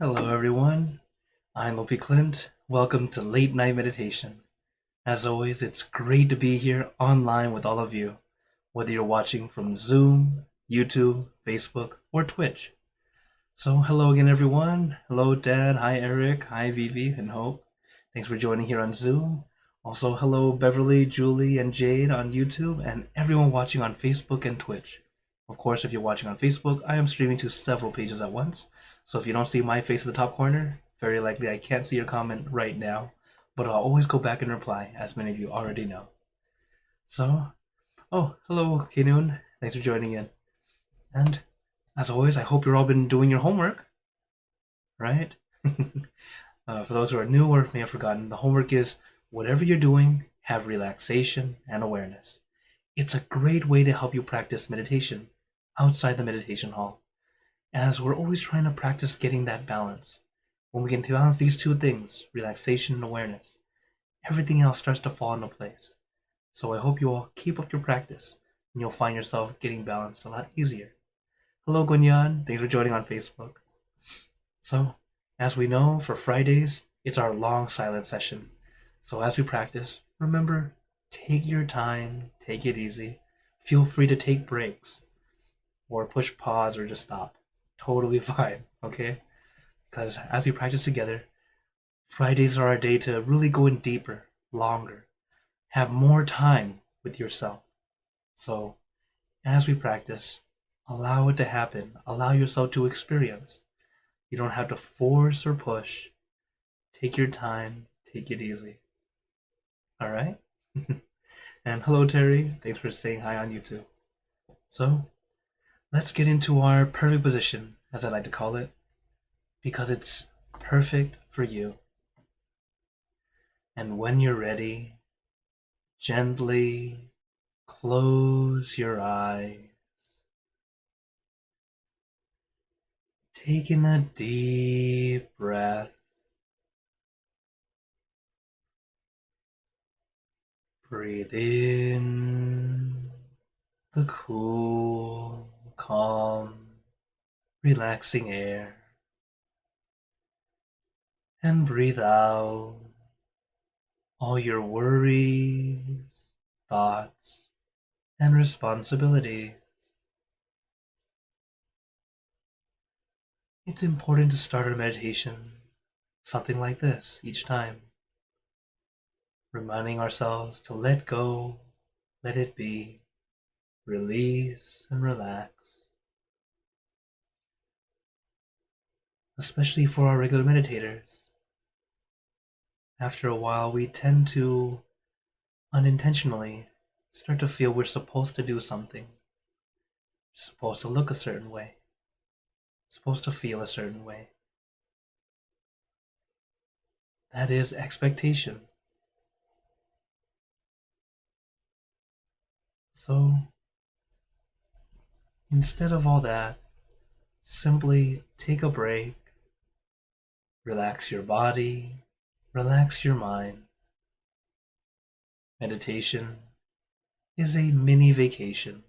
Hello, everyone. I'm Opie Clint. Welcome to Late Night Meditation. As always, it's great to be here online with all of you, whether you're watching from Zoom, YouTube, Facebook, or Twitch. So, hello again, everyone. Hello, Dad. Hi, Eric. Hi, Vivi and Hope. Thanks for joining here on Zoom. Also, hello, Beverly, Julie, and Jade on YouTube, and everyone watching on Facebook and Twitch. Of course, if you're watching on Facebook, I am streaming to several pages at once. So if you don't see my face in the top corner, very likely I can't see your comment right now, but I'll always go back and reply, as many of you already know. So, hello, Kenoon. Thanks for joining in. And as always, I hope you've all been doing your homework, right? For those who are new or may have forgotten, the homework is whatever you're doing, have relaxation and awareness. It's a great way to help you practice meditation outside the meditation hall, as we're always trying to practice getting that balance. When we can balance these two things, relaxation and awareness, everything else starts to fall into place. So I hope you all keep up your practice, and you'll find yourself getting balanced a lot easier. Hello, Gunyan. Thanks for joining on Facebook. So, as we know, for Fridays, it's our long silent session. So as we practice, remember, take your time, take it easy. Feel free to take breaks, or push pause, or just stop. Totally fine, okay? Because as we practice together, Fridays are our day to really go in deeper, longer, have more time with yourself. So, as we practice, allow it to happen. Allow yourself to experience. You don't have to force or push. Take your time, take it easy. All right? And hello, Terry. Thanks for saying hi on YouTube. So, let's get into our perfect position, as I like to call it, because it's perfect for you. And when you're ready, gently close your eyes. Take in a deep breath. Breathe in the cool, calm, relaxing air. And breathe out all your worries, thoughts, and responsibilities. It's important to start our meditation something like this each time, reminding ourselves to let go, let it be, release and relax. Especially for our regular meditators. After a while, we tend to unintentionally start to feel we're supposed to do something. We're supposed to look a certain way. Supposed to feel a certain way. That is expectation. So, instead of all that, simply take a break, relax your body, relax your mind. Meditation is a mini vacation.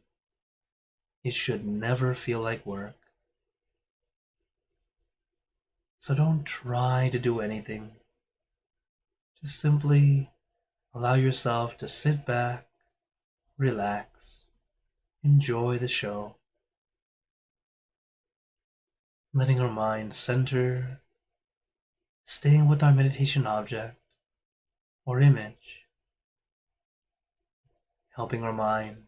It should never feel like work. So don't try to do anything. Just simply allow yourself to sit back, relax, enjoy the show, letting our mind center, staying with our meditation object or image, helping our mind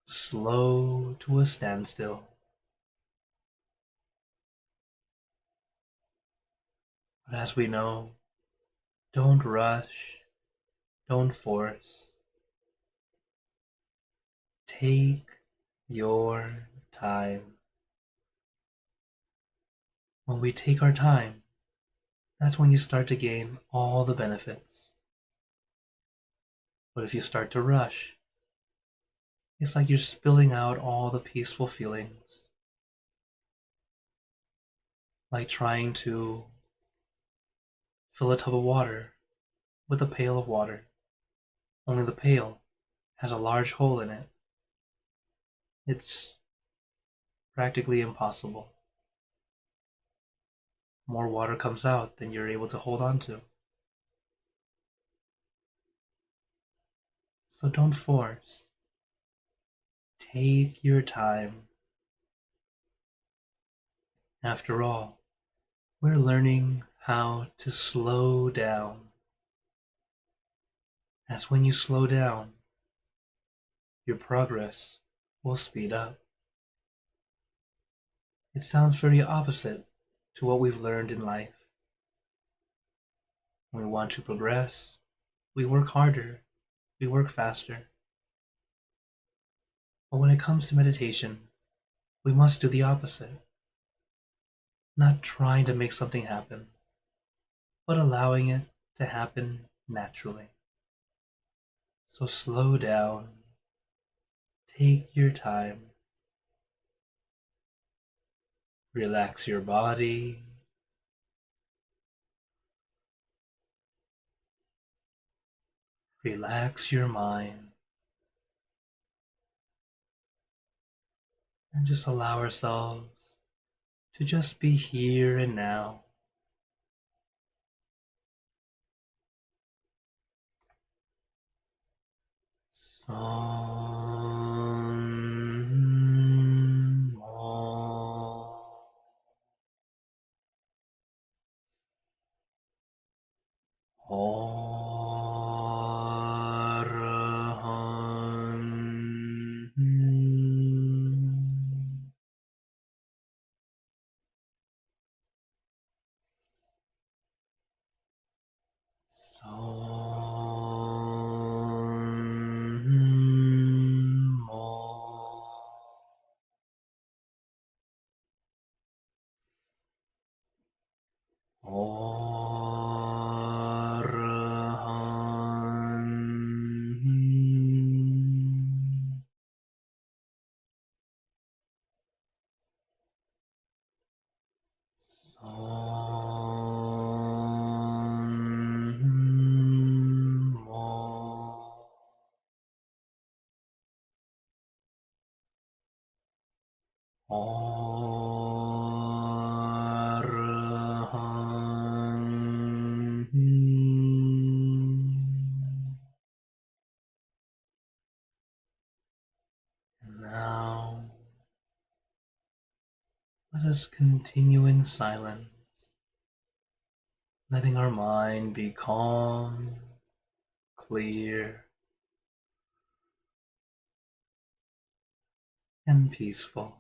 slow to a standstill. But as we know, don't rush, don't force. Take your time. When we take our time, that's when you start to gain all the benefits. But if you start to rush, it's like you're spilling out all the peaceful feelings. Like trying to fill a tub of water with a pail of water, only the pail has a large hole in it. It's practically impossible. more water comes out than you're able to hold on to. So don't force. Take your time. After all, we're learning how to slow down. As when you slow down, your progress will speed up. It sounds very opposite to what we've learned in life. When we want to progress, we work harder, we work faster. But when it comes to meditation, we must do the opposite. Not trying to make something happen, but allowing it to happen naturally. So slow down, take your time, relax your body, relax your mind, and just allow ourselves to just be here and now. And now, let us continue in silence, letting our mind be calm, clear, and peaceful.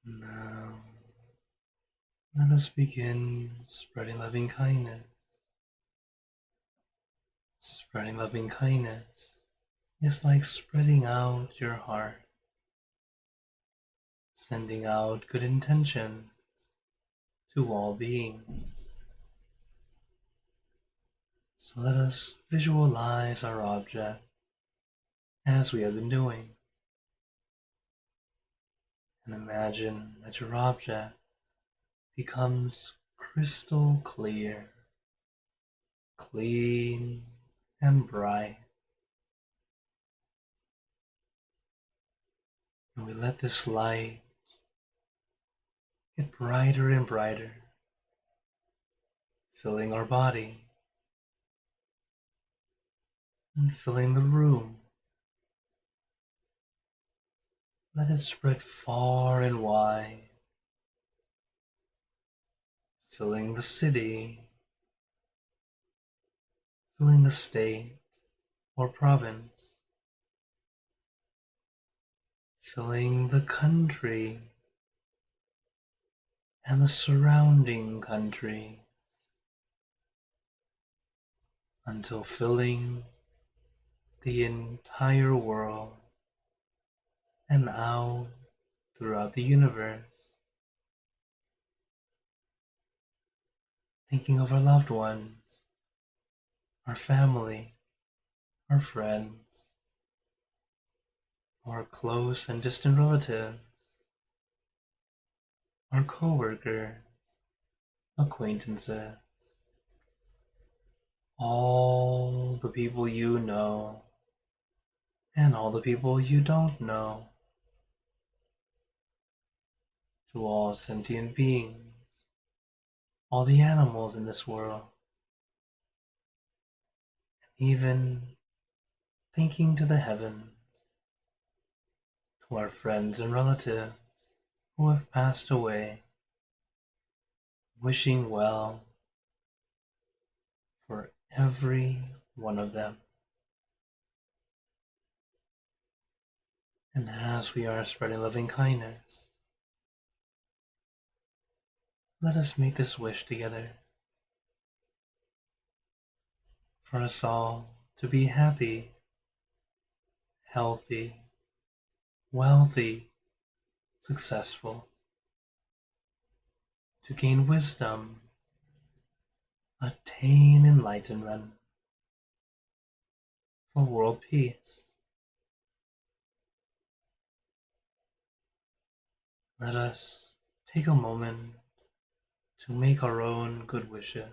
Now, let us begin spreading loving kindness. Spreading loving kindness is like spreading out your heart, sending out good intention to all beings. So let us visualize our object as we have been doing, and imagine that your object becomes crystal clear, clean and bright. And we let this light get brighter and brighter, filling our body and filling the room. Let it spread far and wide, filling the city, filling the state or province, filling the country and the surrounding country, until filling the entire world and out throughout the universe. Thinking of our loved ones, our family, our friends, our close and distant relatives, our co-workers, acquaintances, all the people you know, and all the people you don't know, to all sentient beings, all the animals in this world, and even thinking to the heavens, to our friends and relatives who have passed away, wishing well for every one of them. And as we are spreading loving kindness, let us make this wish together for us all to be happy, healthy, wealthy, successful, to gain wisdom, attain enlightenment, for world peace. Let us take a moment to make our own good wishes.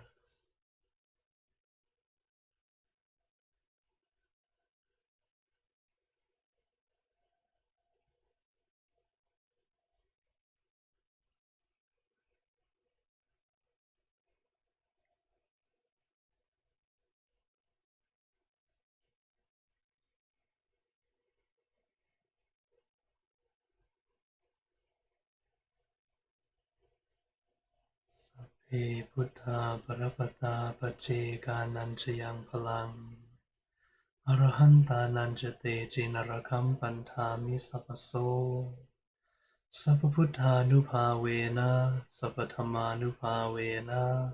Sape Buddha Parapata Pacceka Nanchayang Palang Arahanta Nanjate Jinarakam Pantami Sapaso Sapabuddhanupavena Sapatammanupavena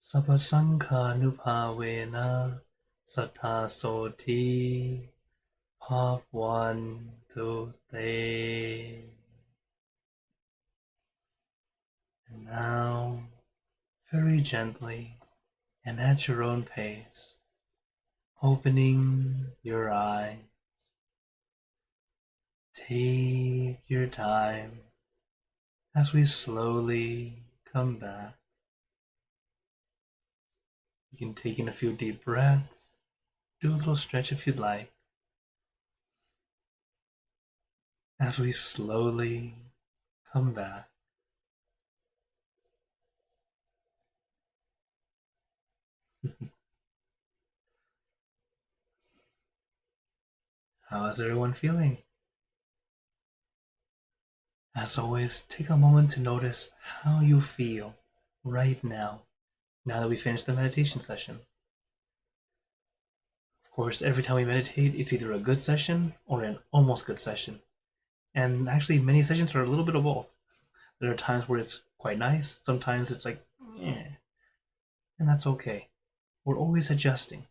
Sapasankhanupavena Satasoti Bhagwantu Te. And now, very gently and at your own pace, opening your eyes, take your time as we slowly come back. You can take in a few deep breaths, do a little stretch if you'd like, as we slowly come back. How is everyone feeling? As always, take a moment to notice how you feel right now that we finish the meditation session. Of course, every time we meditate, it's either a good session or an almost good session. And actually, many sessions are a little bit of both. There are times where it's quite nice. Sometimes it's like, eh, and that's okay. We're always adjusting.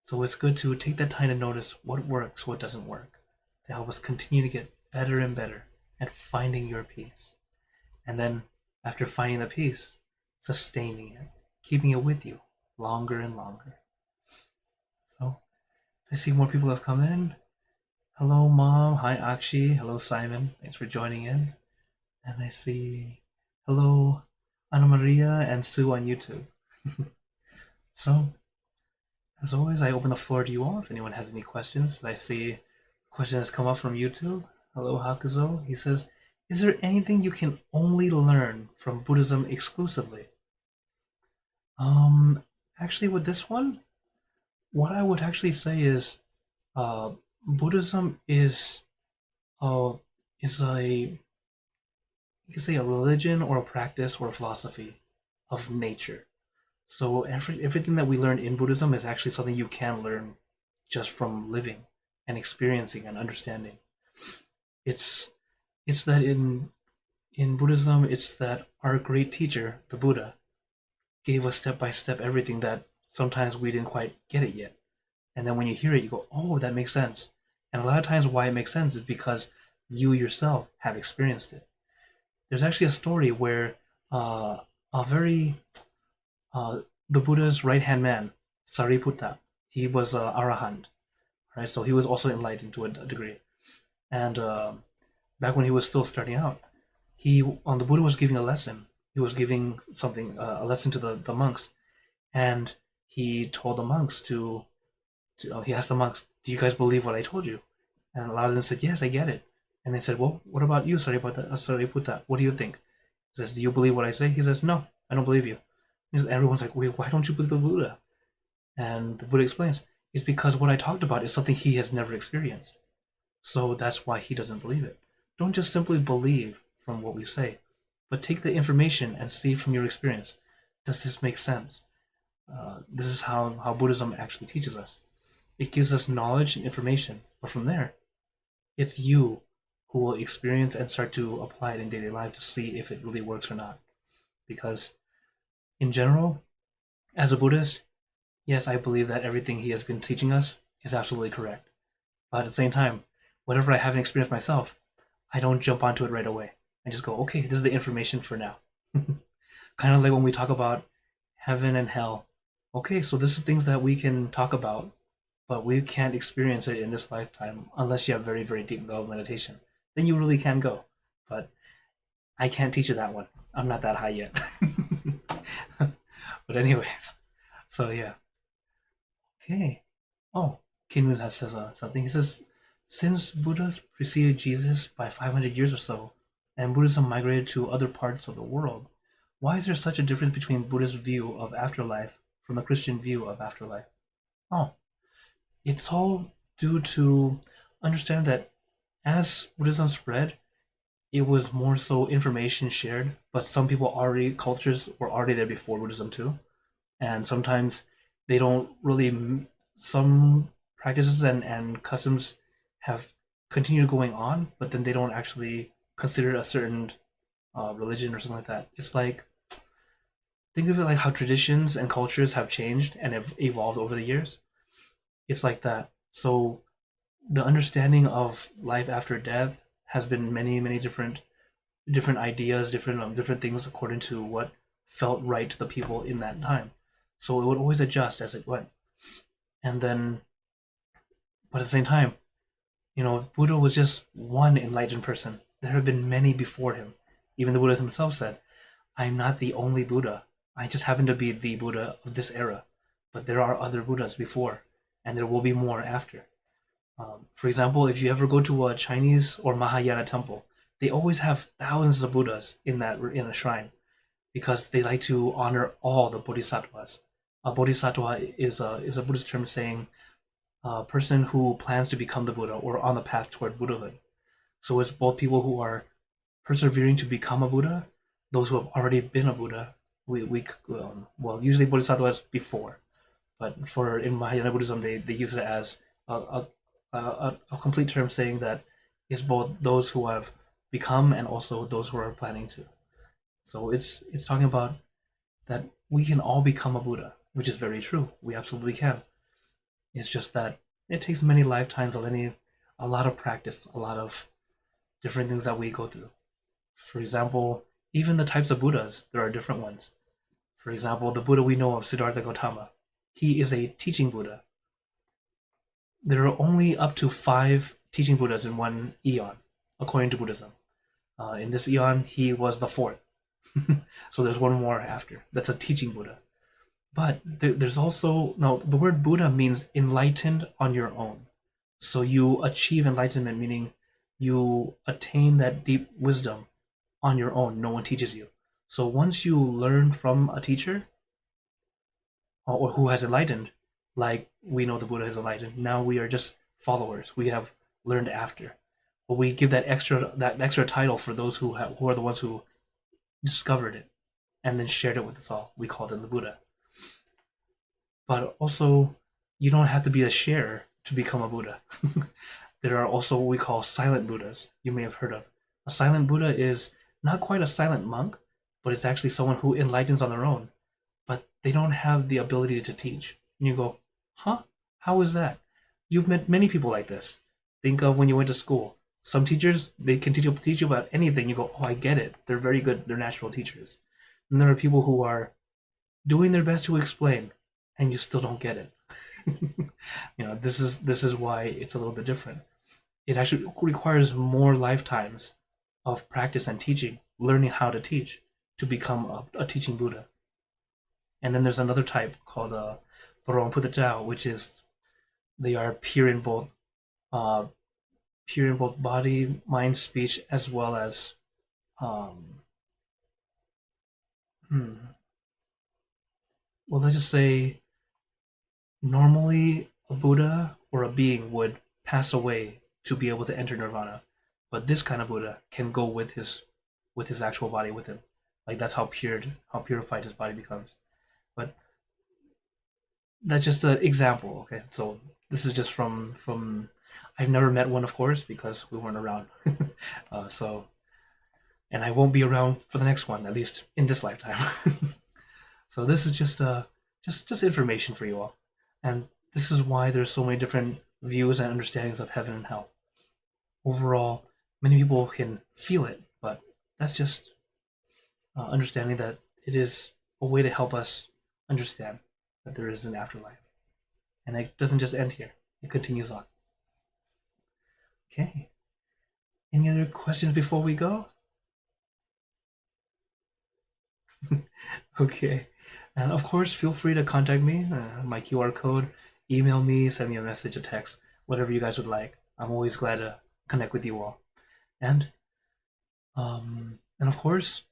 So it's good to take that time to notice what works, what doesn't work, to help us continue to get better and better at finding your peace. And then after finding the peace, sustaining it, keeping it with you longer and longer. So I see more people have come in. Hello, Mom. Hi, Akshi. Hello, Simon. Thanks for joining in. And I see hello, Anna Maria and Sue on YouTube. So, as always, I open the floor to you all if anyone has any questions. I see a question has come up from YouTube. Hello, Hakuzo. He says, is there anything you can only learn from Buddhism exclusively? Actually, with this one, what I would actually say is, Buddhism is a you could say a religion or a practice or a philosophy of nature. So everything that we learn in Buddhism is actually something you can learn just from living and experiencing and understanding. It's that in Buddhism, it's that our great teacher, the Buddha, gave us step by step everything that sometimes we didn't quite get it yet. And then when you hear it, you go, oh, that makes sense. And a lot of times why it makes sense is because you yourself have experienced it. There's actually a story where a very the Buddha's right hand man, Sariputta, he was arahant, right? So he was also enlightened to a degree. And back when he was still starting out, the Buddha was giving a lesson. He was giving something a lesson to the monks, and he told the monks he asked the monks, "Do you guys believe what I told you?" And a lot of them said, "Yes, I get it." And they said, "Well, what about you, Sariputta? What do you think?" He says, "Do you believe what I say?" He says, "No, I don't believe you." Everyone's like, "Wait, why don't you believe the Buddha?" And the Buddha explains, "It's because what I talked about is something he has never experienced. So that's why he doesn't believe it. Don't just simply believe from what we say, but take the information and see from your experience. Does this make sense?" This is how Buddhism actually teaches us. It gives us knowledge and information, but from there, it's you who will experience and start to apply it in daily life to see if it really works or not. Because in general, as a Buddhist, yes, I believe that everything he has been teaching us is absolutely correct. But at the same time, whatever I haven't experienced myself, I don't jump onto it right away. I just go, okay, this is the information for now. Kind of like when we talk about heaven and hell. Okay, so this is things that we can talk about, but we can't experience it in this lifetime unless you have very, very deep level meditation. Then you really can go. But I can't teach you that one. I'm not that high yet. But anyways, so yeah. Okay. Oh, Kinmoon has says something. He says, since Buddha preceded Jesus by 500 years or so, and Buddhism migrated to other parts of the world, why is there such a difference between Buddhist view of afterlife from a Christian view of afterlife? Oh, it's all due to understand that as Buddhism spread, it was more so information shared, but some cultures were already there before Buddhism too. And sometimes they don't really, some practices and customs have continued going on, but then they don't actually consider a certain religion or something like that. It's like, think of it like how traditions and cultures have changed and have evolved over the years. It's like that. So the understanding of life after death has been many different ideas, different things according to what felt right to the people in that time. So it would always adjust as it went. And then, but at the same time, Buddha was just one enlightened person. There have been many before him. Even the Buddha himself said, I'm not the only Buddha. I just happen to be the Buddha of this era. But there are other Buddhas before, and there will be more after. For example, if you ever go to a Chinese or Mahayana temple, they always have thousands of Buddhas in a shrine because they like to honor all the bodhisattvas. A bodhisattva is a Buddhist term saying a person who plans to become the Buddha or on the path toward Buddhahood. So it's both people who are persevering to become a Buddha, those who have already been a Buddha. Usually bodhisattvas before, but in Mahayana Buddhism they use it as a complete term saying that it's both those who have become, and also those who are planning to. So it's talking about that we can all become a Buddha, which is very true. We absolutely can. It's just that it takes many lifetimes, a lot of practice, a lot of different things that we go through. For example, even the types of Buddhas, there are different ones. For example, the Buddha we know of, Siddhartha Gautama, he is a teaching Buddha. There are only up to 5 teaching Buddhas in one eon, according to Buddhism. In this eon, he was the 4th. So there's one more after. That's a teaching Buddha. But there's also, now the word Buddha means enlightened on your own. So you achieve enlightenment, meaning you attain that deep wisdom on your own. No one teaches you. So once you learn from a teacher, or who has enlightened, like we know the Buddha has enlightened, now we are just followers. We have learned after. But we give that extra title for those who are the ones who discovered it and then shared it with us all. We call them the Buddha. But also, you don't have to be a sharer to become a Buddha. There are also what we call silent Buddhas, you may have heard of. A silent Buddha is not quite a silent monk, but it's actually someone who enlightens on their own, but they don't have the ability to teach. And you go, huh? How is that? You've met many people like this. Think of when you went to school. Some teachers, they can teach you about anything. You go, oh, I get it. They're very good. They're natural teachers. And there are people who are doing their best to explain, and you still don't get it. This is why it's a little bit different. It actually requires more lifetimes of practice and teaching, learning how to teach, to become a teaching Buddha. And then there's another type called Paramaputtacao, which is they are pure in both body, mind, speech, as well as let's just say normally a Buddha or a being would pass away to be able to enter nirvana, but this kind of Buddha can go with his actual body with him. Like that's how purified his body becomes. But that's just an example, okay? So this is just from I've never met one, of course, because we weren't around. And I won't be around for the next one, at least in this lifetime. So this is just information for you all, and this is why there's so many different views and understandings of heaven and hell. Overall, many people can feel it, but that's just understanding that it is a way to help us understand that there is an afterlife, and it doesn't just end here; it continues on. Okay. Any other questions before we go? Okay. And of course, feel free to contact me, my QR code, email me, send me a message, a text, whatever you guys would like. I'm always glad to connect with you all. And of course,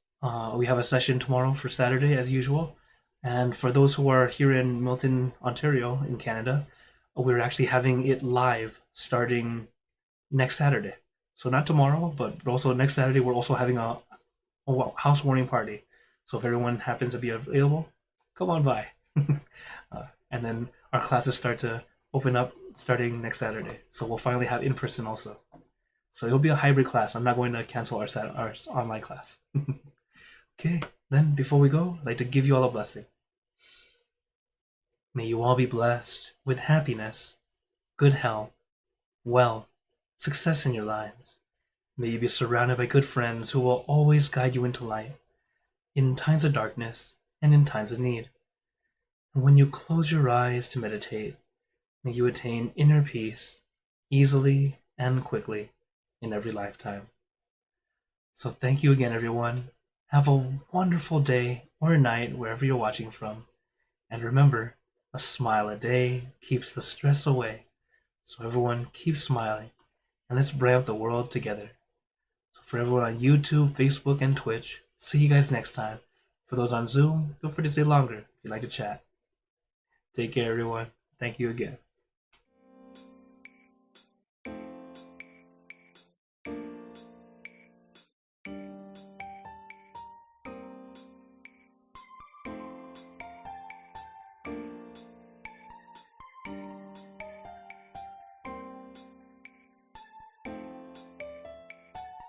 we have a session tomorrow for Saturday as usual. And for those who are here in Milton, Ontario, in Canada, we're actually having it live starting next Saturday. So not tomorrow, but also next Saturday, we're also having a housewarming party. So if everyone happens to be available, come on by. And then our classes start to open up starting next Saturday. So we'll finally have in-person also. So it'll be a hybrid class. I'm not going to cancel our online class. Okay, then before we go, I'd like to give you all a blessing. May you all be blessed with happiness, good health, wealth, success in your lives. May you be surrounded by good friends who will always guide you into light, in times of darkness and in times of need. And when you close your eyes to meditate, may you attain inner peace easily and quickly in every lifetime. So thank you again, everyone. Have a wonderful day or night wherever you're watching from. And remember, a smile a day keeps the stress away. So everyone, keep smiling, and let's brand up the world together. So for everyone on YouTube, Facebook, and Twitch, see you guys next time. For those on Zoom, feel free to stay longer if you'd like to chat. Take care, everyone. Thank you again.